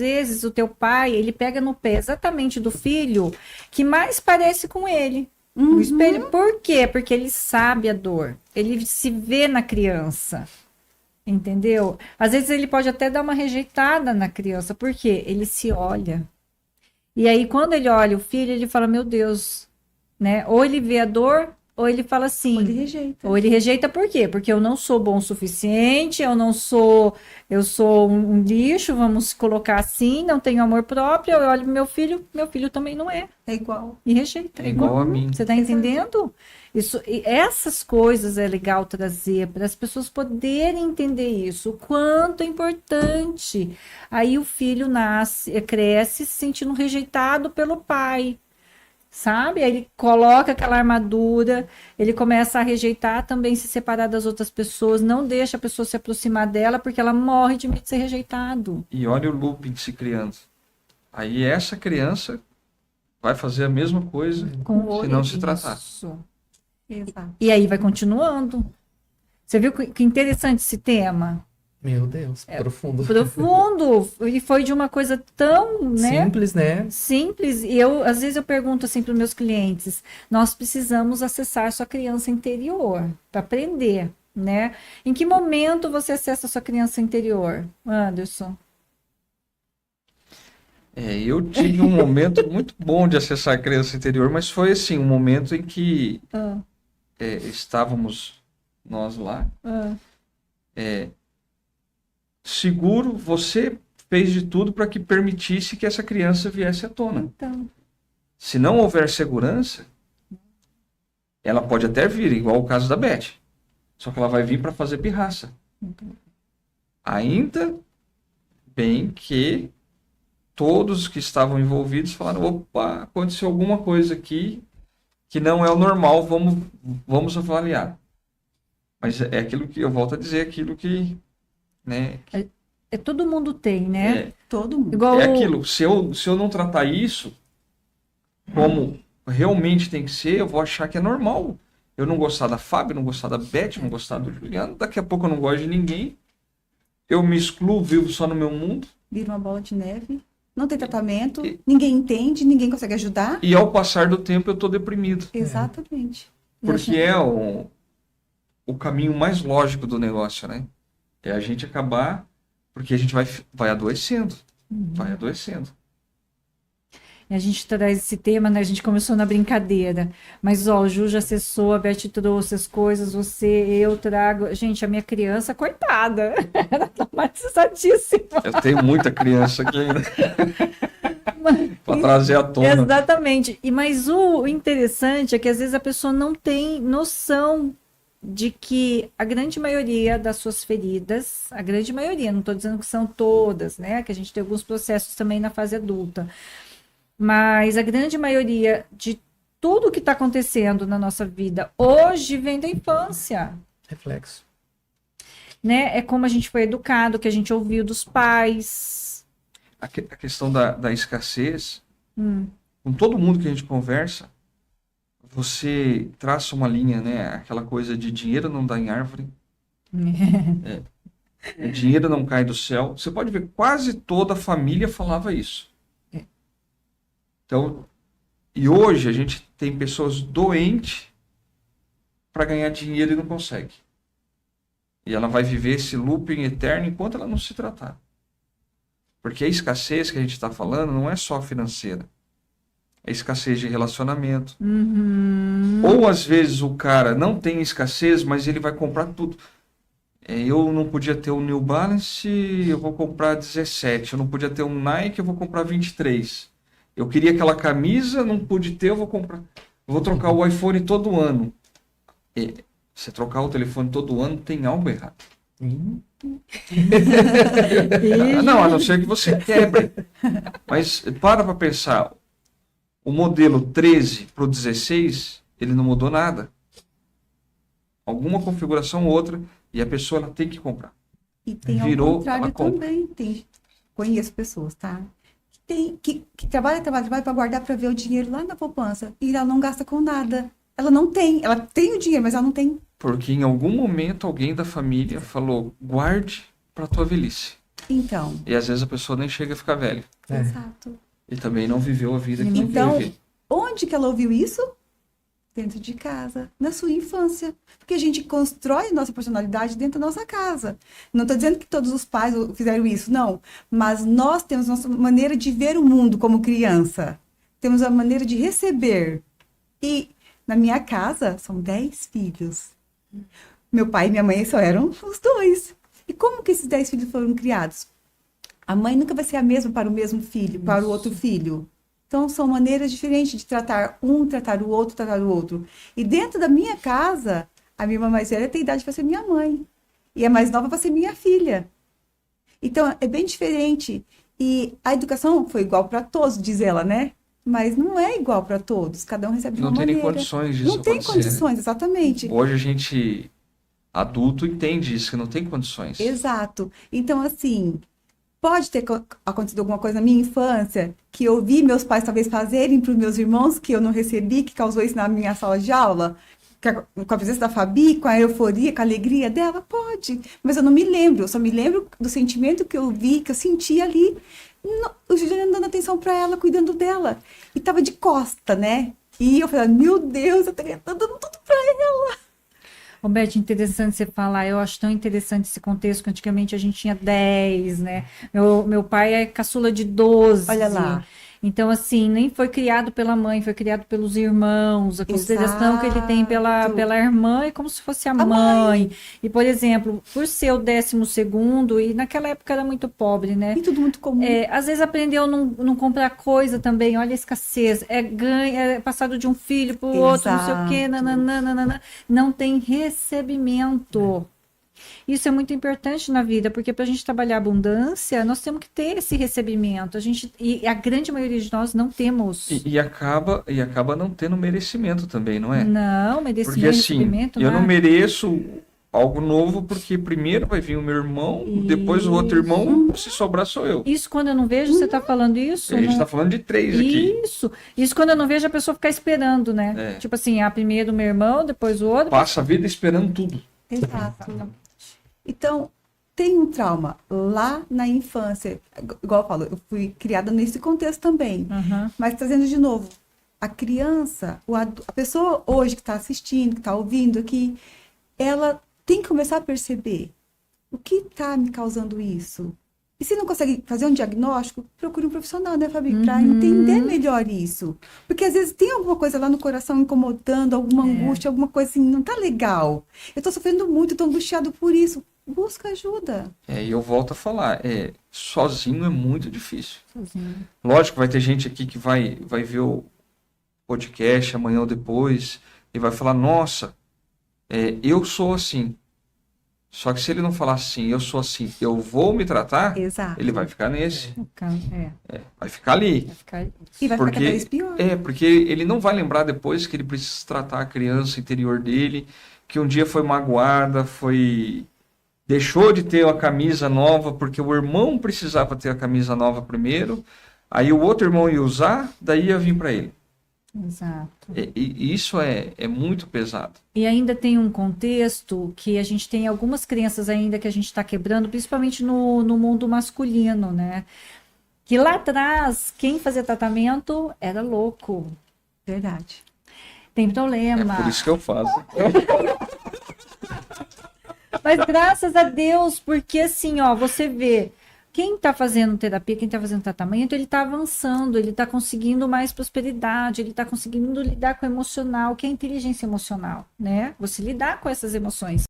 vezes o teu pai, ele pega no pé exatamente do filho que mais parece com ele. O espelho. Por quê? Porque ele sabe a dor. Ele se vê na criança. Entendeu? Às vezes ele pode até dar uma rejeitada na criança. Por quê? Ele se olha. E aí, quando ele olha o filho, ele fala, meu Deus, né? Ou ele vê a dor, ou ele fala assim. Ou ele rejeita. Ou ele rejeita por quê? Porque eu não sou bom o suficiente, eu sou um lixo, vamos colocar assim, não tenho amor próprio, eu olho pro meu filho também não é. É igual. E rejeita. É igual a mim. Você tá entendendo? E essas coisas é legal trazer para as pessoas poderem entender isso, o quanto é importante. Aí o filho cresce se sentindo rejeitado pelo pai. Sabe? Aí ele coloca aquela armadura, ele começa a rejeitar também, se separar das outras pessoas, não deixa a pessoa se aproximar dela, porque ela morre de medo de ser rejeitado. E olha o looping se criando. Aí essa criança vai fazer a mesma coisa se não se tratar. Exato. E aí vai continuando. Você viu que interessante esse tema? Meu Deus, profundo. Profundo. E foi de uma coisa tão, né? Simples, né? Simples. E às vezes eu pergunto assim para os meus clientes, nós precisamos acessar sua criança interior para aprender, né? Em que momento você acessa a sua criança interior, Anderson? Eu tive um momento muito bom de acessar a criança interior, mas foi assim, um momento em que estávamos nós lá, seguro, você fez de tudo para que permitisse que essa criança viesse à tona. Então. Se não houver segurança, ela pode até vir, igual o caso da Beth. Só que ela vai vir para fazer pirraça. Ainda bem que todos que estavam envolvidos falaram, opa, aconteceu alguma coisa aqui que não é o normal, vamos avaliar. Mas é aquilo que eu volto a dizer, aquilo que, né? Todo mundo tem, né? Todo mundo. Igual aquilo, se eu não tratar isso como realmente tem que ser, eu vou achar que é normal. Eu não gostar da Fábio, não gostar da Beth, não gostar do Juliano, daqui a pouco eu não gosto de ninguém. Eu me excluo, vivo só no meu mundo. Vira uma bola de neve. Não tem tratamento, ninguém entende, ninguém consegue ajudar. E ao passar do tempo eu estou deprimido. Exatamente. Porque é o caminho mais lógico do negócio, né? É a gente acabar, porque a gente vai adoecendo. Vai adoecendo. E a gente traz esse tema, né? A gente começou na brincadeira. Mas, ó, o Ju já acessou, a Beth trouxe as coisas, eu trago. Gente, a minha criança, coitada. Ela tá mais acessadíssima. Eu tenho muita criança aqui ainda. Para trazer à tona. Exatamente. Mas o interessante é que às vezes a pessoa não tem noção de que a grande maioria das suas feridas, a grande maioria, não estou dizendo que são todas, né? Que a gente tem alguns processos também na fase adulta. Mas a grande maioria de tudo que está acontecendo na nossa vida hoje vem da infância. Reflexo. Né? É como a gente foi educado, que a gente ouviu dos pais. A questão da escassez, com todo mundo que a gente conversa, você traça uma linha, né? Aquela coisa de dinheiro não dá em árvore. Dinheiro não cai do céu. Você pode ver, quase toda a família falava isso. Então, e hoje a gente tem pessoas doentes para ganhar dinheiro e não consegue. E ela vai viver esse looping eterno enquanto ela não se tratar. Porque a escassez que a gente está falando não é só financeira. É escassez de relacionamento. Ou às vezes o cara não tem escassez, mas ele vai comprar tudo. Eu não podia ter um New Balance, eu vou comprar 17. Eu não podia ter um Nike, eu vou comprar 23. Eu queria aquela camisa, não pude ter, eu vou comprar. Eu vou trocar o iPhone todo ano. Você trocar o telefone todo ano, tem algo errado. Não, a não ser que você quebre. Mas para pensar. O modelo 13 para o 16, ele não mudou nada. Alguma configuração ou outra, e a pessoa ela tem que comprar. E tem ao contrário também. Conheço pessoas, tá? Que trabalha para guardar para ver o dinheiro lá na poupança. E ela não gasta com nada. Ela não tem. Ela tem o dinheiro, mas ela não tem. Porque em algum momento alguém da família falou, guarde para tua velhice. Então, E às vezes a pessoa nem chega a ficar velha. exato. E também não viveu a vida que Então, teve. onde que ela ouviu isso? Dentro de casa, na sua infância. Porque a gente constrói nossa personalidade dentro da nossa casa. Não estou dizendo que todos os pais fizeram isso, não. Mas nós temos nossa maneira de ver o mundo como criança. Temos a maneira de receber. E na minha casa, são 10 filhos. Meu pai e minha mãe só eram os 2. E como que esses 10 filhos foram criados? A mãe nunca vai ser a mesma para o mesmo filho, para o outro filho. Então, são maneiras diferentes de tratar um, tratar o outro, tratar o outro. E dentro da minha casa, a minha irmã mais velha tem idade para ser minha mãe. E a mais nova para ser minha filha. Então, é bem diferente. E a educação foi igual para todos, diz ela, né? Mas não é igual para todos. Cada um recebe de uma Não tem nem maneira. condições disso Não tem acontecer, né? condições, exatamente. Hoje a gente, adulto, entende isso, que não tem condições. Exato. Então, assim, pode ter acontecido alguma coisa na minha infância que eu vi meus pais talvez fazerem para os meus irmãos que eu não recebi, que causou isso na minha sala de aula, com a presença da Fabi, com a euforia, com a alegria dela? Pode. Mas eu não me lembro. Eu só me lembro do sentimento que eu vi, que eu senti ali, o Juliano dando atenção para ela, cuidando dela. E tava de costa, né? E eu falei, meu Deus, eu tô dando tudo para ela. Roberto, interessante você falar, eu acho tão interessante esse contexto, que antigamente a gente tinha 10, né? Meu pai é caçula de 12. Olha lá. Então, assim, nem foi criado pela mãe, foi criado pelos irmãos. A consideração que ele tem pela irmã é como se fosse a mãe. E, por exemplo, por ser o 12º, e naquela época era muito pobre, né? E tudo muito comum. Às vezes aprendeu a não comprar coisa também, olha a escassez. É passado de um filho para o outro, não sei o quê, nananana. Não tem recebimento. Isso é muito importante na vida, porque para a gente trabalhar a abundância, nós temos que ter esse recebimento. E a grande maioria de nós não temos. E acaba não tendo merecimento também, não é? Não, merecimento, Porque assim, recebimento, eu não nada. mereço algo novo, porque primeiro vai vir o meu irmão, depois o outro irmão, se sobrar sou eu. Isso quando eu não vejo, você está falando isso? A gente não? está falando de 3 aqui. Isso quando eu não vejo a pessoa ficar esperando, né? É. Tipo assim, primeiro o meu irmão, depois o outro. Passa a vida esperando tudo. Exato. Então, tem um trauma lá na infância. Igual eu falo, eu fui criada nesse contexto também. Uhum. Mas trazendo de novo, a criança, a pessoa hoje que está assistindo, que está ouvindo aqui, ela tem que começar a perceber o que está me causando isso. E se não consegue fazer um diagnóstico, procure um profissional, né, Fabi? Para entender melhor isso. Porque às vezes tem alguma coisa lá no coração incomodando, alguma angústia, alguma coisa assim, não tá legal. Eu tô sofrendo muito, tô angustiado por isso. Busca ajuda. E eu volto a falar, sozinho é muito difícil. Sozinho. Lógico, vai ter gente aqui que vai ver o podcast amanhã ou depois e vai falar, nossa, eu sou assim. Só que se ele não falar assim, eu sou assim, eu vou me tratar, Exato. ele vai ficar nesse. Vai ficar ali. E vai ficar cada vez pior. Porque ele não vai lembrar depois que ele precisa tratar a criança interior dele, que um dia foi magoada, deixou de ter a camisa nova, porque o irmão precisava ter a camisa nova primeiro, aí o outro irmão ia usar, daí ia vir para ele. Exato. E isso é muito pesado. E ainda tem um contexto que a gente tem algumas crenças ainda que a gente está quebrando, principalmente no mundo masculino, né? Que lá atrás, quem fazia tratamento era louco. Verdade. Tem problema. É por isso que eu faço. Mas graças a Deus, porque assim, ó, você vê, quem está fazendo terapia, quem está fazendo tratamento, ele está avançando, ele está conseguindo mais prosperidade, ele está conseguindo lidar com o emocional, que é a inteligência emocional, né? Você lidar com essas emoções.